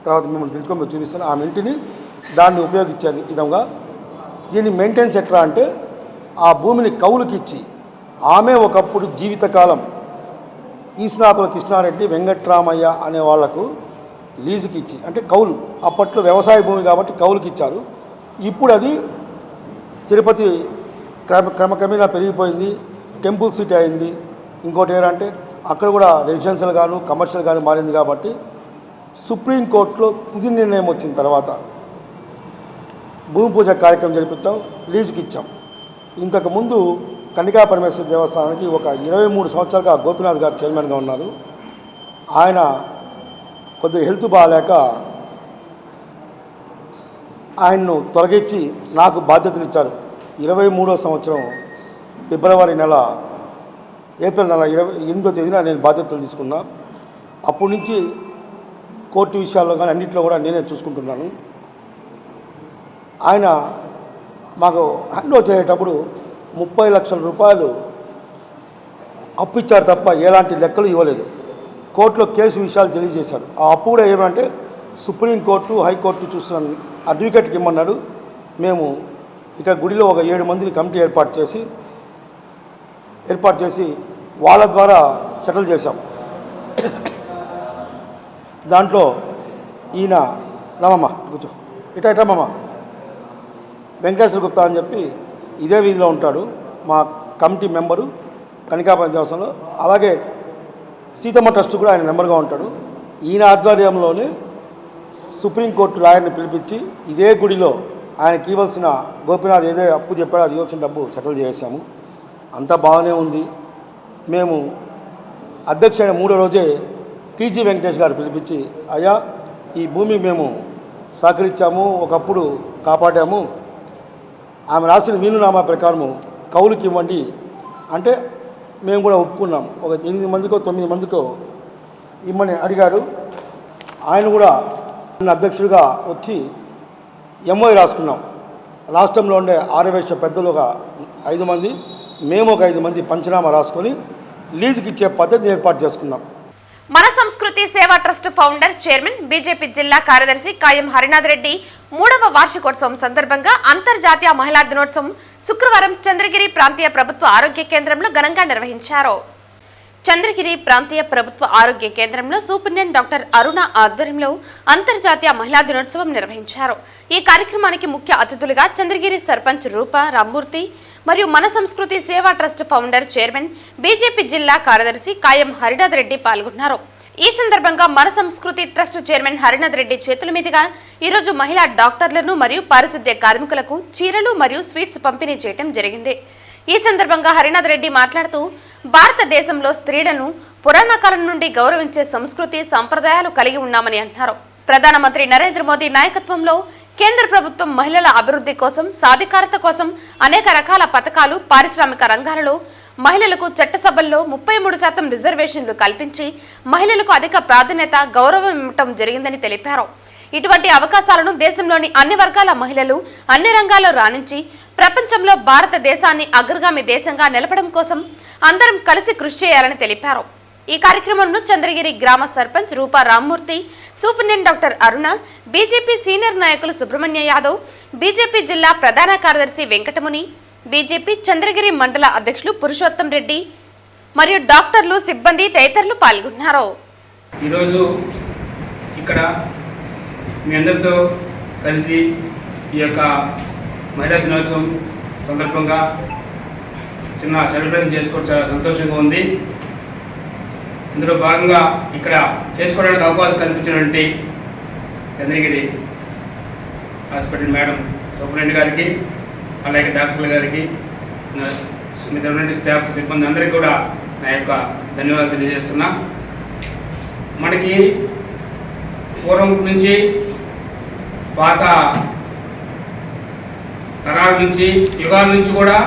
తర్వాత మిమ్మల్ని పిలుచుకొని చూపిస్తాను, ఆమె ఇంటిని దాన్ని ఉపయోగించే విధంగా దీన్ని మెయింటెన్స్ ఎట్లా అంటే, ఆ భూమిని కౌలుకి ఇచ్చి, ఆమె ఒకప్పుడు జీవితకాలం ఈస్నాకుల కృష్ణారెడ్డి, వెంకట్రామయ్య అనే వాళ్లకు లీజుకి ఇచ్చి, అంటే కౌలు, అప్పట్లో వ్యవసాయ భూమి కాబట్టి కౌలుకి ఇచ్చారు. ఇప్పుడు అది తిరుపతి క్రమక్రమేణా పెరిగిపోయింది, టెంపుల్ సిటీ అయింది. ఇంకోటి ఏంటంటే అక్కడ కూడా రెసిడెన్షియల్ గాను కమర్షియల్ గాను మారింది. కాబట్టి సుప్రీంకోర్టులో తుది నిర్ణయం వచ్చిన తర్వాత భూమి పూజ కార్యక్రమం జరిపించాం, లీజుకి ఇచ్చాం. ఇంతకుముందు కన్యకా పరమేశ్వరి దేవస్థానానికి ఒక 23 సంవత్సరాలుగా గోపీనాథ్ గారు చైర్మన్గా ఉన్నారు. ఆయన కొద్దిగా హెల్త్ బాగాలేక ఆయన్ను తొలగించి నాకు బాధ్యతలు ఇచ్చారు. 23వ సంవత్సరం ఏప్రిల్ నెల 28వ తేదీన నేను బాధ్యతలు తీసుకున్నా. అప్పటి నుంచి కోర్టు విషయాల్లో కానీ అన్నింటిలో కూడా నేనే చూసుకుంటున్నాను. ఆయన మాకు హ్యాండ్ ఓవర్ చేసేటప్పుడు 30 లక్షల రూపాయలు అప్పు ఇచ్చారు తప్ప ఎలాంటి లెక్కలు ఇవ్వలేదు. కోర్టులో కేసు విషయాలు తెలియజేశారు. ఆ అప్పు కూడా ఏమంటే సుప్రీంకోర్టు, హైకోర్టు చూసిన అడ్వకేట్కి ఇమ్మన్నాడు. మేము ఇక్కడ గుడిలో ఒక 7 మందిని కమిటీ ఏర్పాటు చేసి వాళ్ళ ద్వారా సెటిల్ చేశాం. దాంట్లో ఈయన రామమ్మ కూర్చో, ఇటమ్మమ్మ వెంకటేశ్వర గుప్తా అని చెప్పి ఇదే వీధిలో ఉంటాడు, మా కమిటీ మెంబరు కన్యకాపరమేశ్వరి దేవస్థానంలో. అలాగే సీతమ్మ ట్రస్ట్ కూడా ఆయన మెంబర్గా ఉంటాడు. ఈయన ఆధ్వర్యంలోనే సుప్రీంకోర్టు లాయర్ని పిలిపించి ఇదే గుడిలో ఆయనకి ఇవ్వాల్సిన, గోపీనాథ్ ఏదో అప్పు చెప్పాడో అది ఇవ్వాల్సిన డబ్బు సెటిల్ చేసాము. అంతా బాగానే ఉంది. మేము అధ్యక్షుడైన 3వ రోజే టీజీ వెంకటేష్ గారు పిలిపించి, అయ్యా ఈ భూమి మేము సహకరించాము, ఒకప్పుడు కాపాడాము, ఆమె రాసిన వీలునామా ప్రకారము కౌలుకి ఇవ్వండి అంటే మేము కూడా ఒప్పుకున్నాం. ఒక 8 మందికో 9 మందికో ఇమ్మని అడిగాడు. ఆయన కూడా అధ్యక్షుడిగా వచ్చి ఎంఓఐ రాసుకున్నాం. రాష్ట్రంలో ఉండే ఆర్యవైశ్య పెద్దలు ఒక 5 మంది, మేము ఒక 5 మంది పంచనామా రాసుకొని లీజుకి ఇచ్చే పద్ధతిని ఏర్పాటు చేసుకున్నాం. మన సంస్కృతి సేవా ట్రస్ట్ ఫౌండర్, చైర్మన్, బీజేపీ జిల్లా కార్యదర్శి కాయం హరినాథ్ రెడ్డి 3వ వార్షికోత్సవం సందర్భంగా అంతర్జాతీయ మహిళా దినోత్సవం శుక్రవారం చంద్రగిరి ప్రాంతీయ ప్రభుత్వ ఆరోగ్య కేంద్రంలో ఘనంగా నిర్వహించారు. చంద్రగిరి ప్రాంతీయ ప్రభుత్వ ఆరోగ్య కేంద్రంలో సూపరింటెండెంట్ డాక్టర్ అరుణ ఆధ్వర్యంలో అంతర్జాతీయ మహిళా దినోత్సవం నిర్వహించారు. ఈ కార్యక్రమానికి ముఖ్య అతిథులుగా చంద్రగిరి సర్పంచ్ రూప రామ్మూర్తి మరియు మన సంస్కృతి సేవా ట్రస్ట్ ఫౌండర్ చైర్మన్ బీజేపీ జిల్లా కార్యదర్శి కాయం హరినాథ్ రెడ్డి పాల్గొన్నారు. ఈ సందర్భంగా మన సంస్కృతి ట్రస్ట్ చైర్మన్ హరినాథ్ రెడ్డి చేతుల మీదుగా ఈరోజు మహిళా డాక్టర్లను మరియు పారిశుద్ధ్య కార్మికులకు చీరలు మరియు స్వీట్స్ పంపిణీ చేయడం జరిగింది. ఈ సందర్భంగా హరినాథ్ రెడ్డి మాట్లాడుతూ భారతదేశంలో స్త్రీలను పురాణ కాలం నుండి గౌరవించే సంస్కృతి సంప్రదాయాలు కలిగి ఉన్నామని అన్నారు. ప్రధానమంత్రి నరేంద్ర మోదీ నాయకత్వంలో కేంద్ర ప్రభుత్వం మహిళల అభివృద్ధి కోసం సాధికారత కోసం అనేక రకాల పథకాలు పారిశ్రామిక రంగాలలో మహిళలకు చట్టసభల్లో 33% రిజర్వేషన్లు కల్పించి మహిళలకు అధిక ప్రాధాన్యత గౌరవం ఇవ్వటం జరిగిందని తెలిపారు. ఇటువంటి అవకాశాలను దేశంలోని అన్ని వర్గాల మహిళలు అన్ని రంగాల్లో రాణించి ప్రపంచంలో భారతదేశాన్ని అగ్రగామి దేశంగా నిలపడం కోసం అందరం కలిసి కృషి చేయాలని తెలిపారు. ఈ కార్యక్రమంలో చంద్రగిరి గ్రామ సర్పంచ్ రూపా రామ్మూర్తి, సూపరింటెండెంట్ డాక్టర్ అరుణ, బీజేపీ సీనియర్ నాయకులు సుబ్రహ్మణ్య యాదవ్, బీజేపీ జిల్లా ప్రధాన కార్యదర్శి వెంకటముని, బీజేపీ చంద్రగిరి మండల అధ్యక్షులు పురుషోత్తం రెడ్డి మరియు డాక్టర్లు, సిబ్బంది తదితరులు పాల్గొన్నారు. ఈరోజు ఇక్కడ మీ అందరితో కలిసి ఈ యొక్క మహిళా దినోత్సవం సందర్భంగా చిన్న సెలబ్రేషన్ చేసుకోవడం చాలా సంతోషంగా ఉంది. ఇందులో భాగంగా ఇక్కడ చేసుకోవడానికి అవకాశం కల్పించినటువంటి చంద్రగిరి హాస్పిటల్ మేడం సూపరింటెండెంట్ గారికి, అలాగే డాక్టర్ల గారికి, మిగతా ఉన్నటువంటి స్టాఫ్ సిబ్బంది అందరికీ కూడా నా యొక్క ధన్యవాదాలు తెలియజేస్తున్నా. మనకి పూర్వం నుంచి పాత తరాల నుంచి యుగాల నుంచి కూడా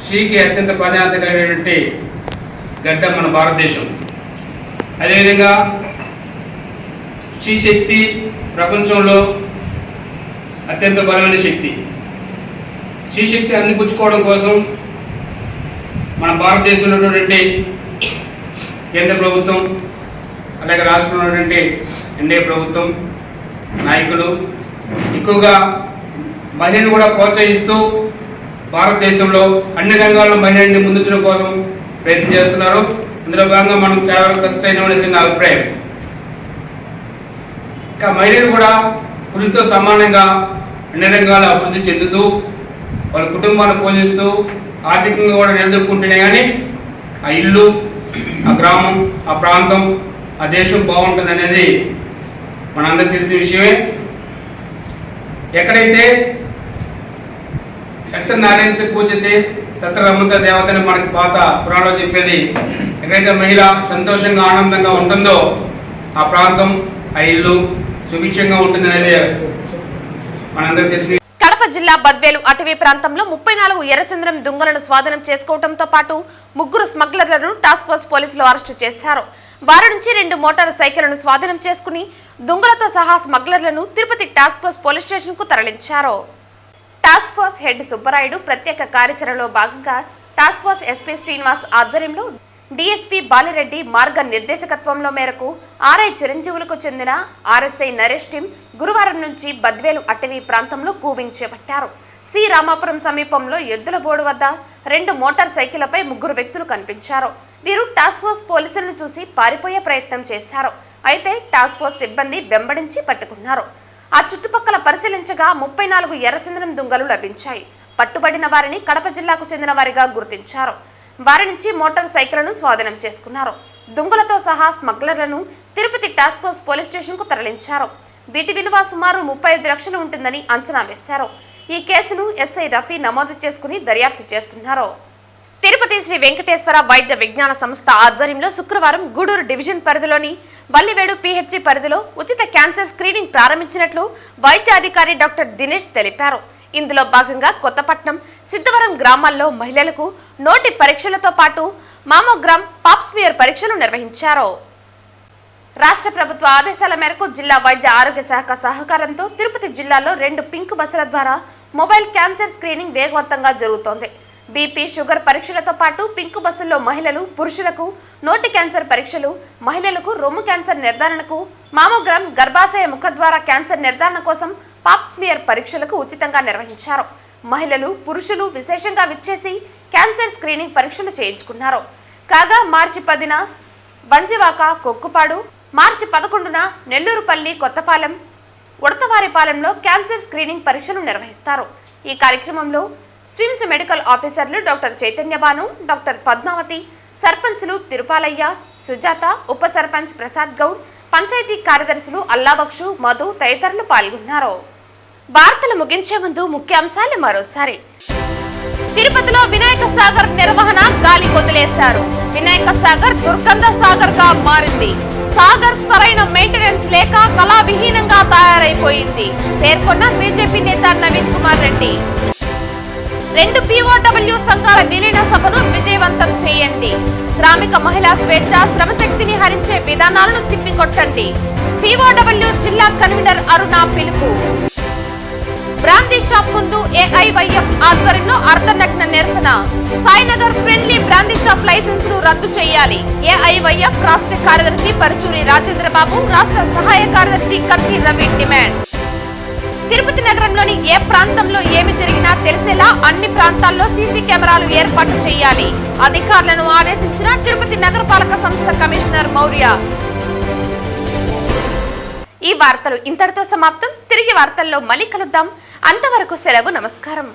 స్త్రీకి అత్యంత ప్రాధాన్యత కలిగినటువంటి గడ్డ మన భారతదేశం. అదేవిధంగా స్త్రీ శక్తి ప్రపంచంలో అత్యంత బలమైన శక్తి. స్త్రీ శక్తి అందిపుచ్చుకోవడం కోసం మన భారతదేశంలో ఉన్నటువంటి కేంద్ర ప్రభుత్వం, అలాగే రాష్ట్రంలో ఉన్నటువంటి ఎన్డీఏ ప్రభుత్వం నాయకులు ఎక్కువగా మహిళను కూడా ప్రోత్సహిస్తూ భారతదేశంలో అన్ని రంగాల్లో మహిళల్ని ముందుంచడం కోసం ప్రయత్నం చేస్తున్నారు. అందులో భాగంగా మనం చాలా వరకు సక్సెస్ అయినామనేసి నా అభిప్రాయం. ఇంకా మహిళలు కూడా పురుషులతో సమానంగా అన్ని రంగాల్లో అభివృద్ధి చెందుతూ వాళ్ళ కుటుంబాన్ని పోషిస్తూ ఆర్థికంగా కూడా నిలదొక్కుంటేనే కానీ ఆ ఇల్లు, ఆ గ్రామం, ఆ ప్రాంతం, ఆ దేశం బాగుంటుంది అనేది మనందరికీ తెలిసిన విషయమే. ఎక్కడైతే ఎత్త నారాయణ పూజతే తత్ర రమంత దేవతని మనకి పాత పురాణంలో చెప్పేది. ఎక్కడైతే మహిళ సంతోషంగా ఆనందంగా ఉంటుందో ఆ ప్రాంతం, ఆ ఇల్లు సుభిక్షంగా ఉంటుంది అనేది మనందరికీ తెలిసిన. కడప జిల్లా బద్వేలు అటవీ ప్రాంతంలో 34 ఎర్రచంద్రం దుంగలను స్వాధీనం చేసుకోవడంతో పాటు 3 స్మగ్లర్లను టాస్క్ ఫోర్స్ పోలీసులు అరెస్టు చేశారు. వారి నుంచి 2 మోటార్ సైకిళ్లను స్వాధీనం చేసుకుని దుంగలతో సహా స్మగ్లర్లను Tirupati task force police station కు తరలించారు. టాస్క్ ఫోర్స్ హెడ్ సుబ్బరాయుడు ప్రత్యేక కార్యాచరణలో భాగంగా టాస్క్ ఫోర్స్ ఎస్పీ శ్రీనివాస్ ఆధ్వర్యంలో డీఎస్పీ బాలిరెడ్డి మార్గ నిర్దేశకత్వంలో మేరకు ఆర్ఐ చిరంజీవులకు చెందిన ఆర్ఎస్ఐ నరేష్ టీం గురువారం నుంచి బద్వేలు అటవీ ప్రాంతంలో కూబింగ్ చేపట్టారు. సి రామాపురం సమీపంలో ఎద్దుల బోర్డు వద్ద 2 మోటార్ సైకిళ్లపై 3 వ్యక్తులు కనిపించారు. వీరు టాస్క్ ఫోర్స్ పోలీసులను చూసి పారిపోయే ప్రయత్నం చేశారు. అయితే టాస్క్ ఫోర్స్ సిబ్బంది వెంబడించి పట్టుకున్నారు. ఆ చుట్టుపక్కల పరిశీలించగా 34 ఎర్రచందనం దుంగలు లభించాయి. పట్టుబడిన వారిని కడప జిల్లాకు చెందిన వారిగా గుర్తించారు. వారి నుంచి మోటార్ సైకిళ్లను స్వాధీనం చేసుకున్నారు. దుంగలతో సహా స్మగ్లర్లను Tirupati task force police station కు తరలించారు. వీటి విలువ సుమారు 35 లక్షలు ఉంటుందని అంచనా వేశారు. ఈ కేసును ఎస్ఐ రఫీ నమోదు చేసుకుని దర్యాప్తు చేస్తున్నారు. తిరుపతి శ్రీ వెంకటేశ్వర వైద్య విజ్ఞాన సంస్థ ఆధ్వర్యంలో శుక్రవారం గూడూరు డివిజన్ పరిధిలోని బల్లివేడు పిహెచ్సి పరిధిలో ఉచిత క్యాన్సర్ స్క్రీనింగ్ ప్రారంభించినట్లు వైద్య అధికారి డాక్టర్ దినేష్ తెలిపారు. ఇందులో భాగంగా కొత్తపట్నం, సిద్ధవరం గ్రామాల్లో మహిళలకు నోటి పరీక్షలతో పాటు మామోగ్రామ్, పాప్స్మియర్ పరీక్షలు నిర్వహించారు. రాష్ట్ర ప్రభుత్వ ఆదేశాల మేరకు జిల్లా వైద్య ఆరోగ్య శాఖ సహకారంతో తిరుపతి జిల్లాలో 2 పింక్ బస్సుల ద్వారా మొబైల్ క్యాన్సర్ స్క్రీనింగ్ వేగవంతంగా జరుగుతోంది. బీపీ, షుగర్ పరీక్షలతో పాటు పింక్ బస్సుల్లో మహిళలు, పురుషులకు నోటి క్యాన్సర్ పరీక్షలు, మహిళలకు రొమ్ము క్యాన్సర్ నిర్ధారణకు మామోగ్రామ్, గర్భాశయ ముఖద్వార క్యాన్సర్ నిర్ధారణ కోసం పాప్స్మియర్ పరీక్షలకు ఉచితంగా నిర్వహించారు. మహిళలు, పురుషులు విశేషంగా విచ్చేసి క్యాన్సర్ స్క్రీనింగ్ పరీక్షలు చేయించుకున్నారు. కాగా మార్చి 10న వంజివాక కొక్కుపాడు, మార్చి 11న నెల్లూరుపల్లి కొత్తపాలెం ఉడతవారిపాలెంలో క్యాన్సర్ స్క్రీనింగ్ పరీక్షలు నిర్వహిస్తారు. ఈ కార్యక్రమంలో స్విమ్స్ మెడికల్ ఆఫీసర్లు డాక్టర్ చైతన్యబాను, డాక్టర్ పద్మావతి, సర్పంచులు తిరుపాలయ్య, సుజాత, ఉప సర్పంచ్ ప్రసాద్ గౌడ్, పంచాయతీ కార్యదర్శులు అల్లాబక్షు, మధు తదితరులు పాల్గొన్నారు. వార్తలు ముగించే ముందు ముఖ్యాంశాలు మరోసారి. తిరుపతిలో వినాయక సాగర్ నిర్వహణ గాలి కొదిలేశారు. వినాయక సాగర్ దుర్గంధ సాగర్ గా మారింది. సాగర్ సరైన మెయింటెనెన్స్ లేక కళావిహీనంగా తయారైపోయింది పేర్కొన్న బీజేపీ నేత నవీన్ కుమార్ రెడ్డి. 2 POW సంఘాల విలీన సభను విజయవంతం చేయండి. శ్రామిక మహిళా స్వేచ్ఛ, శ్రమశక్తిని హరించే విధానాలను తిప్పికొట్టండి. POW జిల్లా కన్వీనర్ అరుణ పిలుపు. బ్రాందీ షాప్ ముందు AIYF ఆధ్వర్యంలో అర్ధనగ్న నిరసన. సాయినగర్ ఫ్రెండ్లీ బ్రాందీ షాప్ లైసెన్సులు రద్దు చేయాలి. AIYF రాష్ట్ర కార్యదర్శి పరుచూరి రాజేంద్రబాబు, రాష్ట్ర సహాయ కార్యదర్శి కత్తి రవి డిమాండ్. తిరుపతి నగరంలోని ఏ ప్రాంతంలో ఏమి జరిగినా తెలిసేలా అన్ని ప్రాంతాల్లో సీసీ కెమెరాలు ఏర్పాటు చేయాలి. అధికారులను ఆదేశించిన తిరుపతి నగరపాలక సంస్థ కమిషనర్ మౌర్య. ఈ వార్తలు ఇంతటితో సమాప్తం. తిరిగి వార్తల్లో మళ్ళీ కలుద్దాం. అంతవరకు సెలవు. నమస్కారం.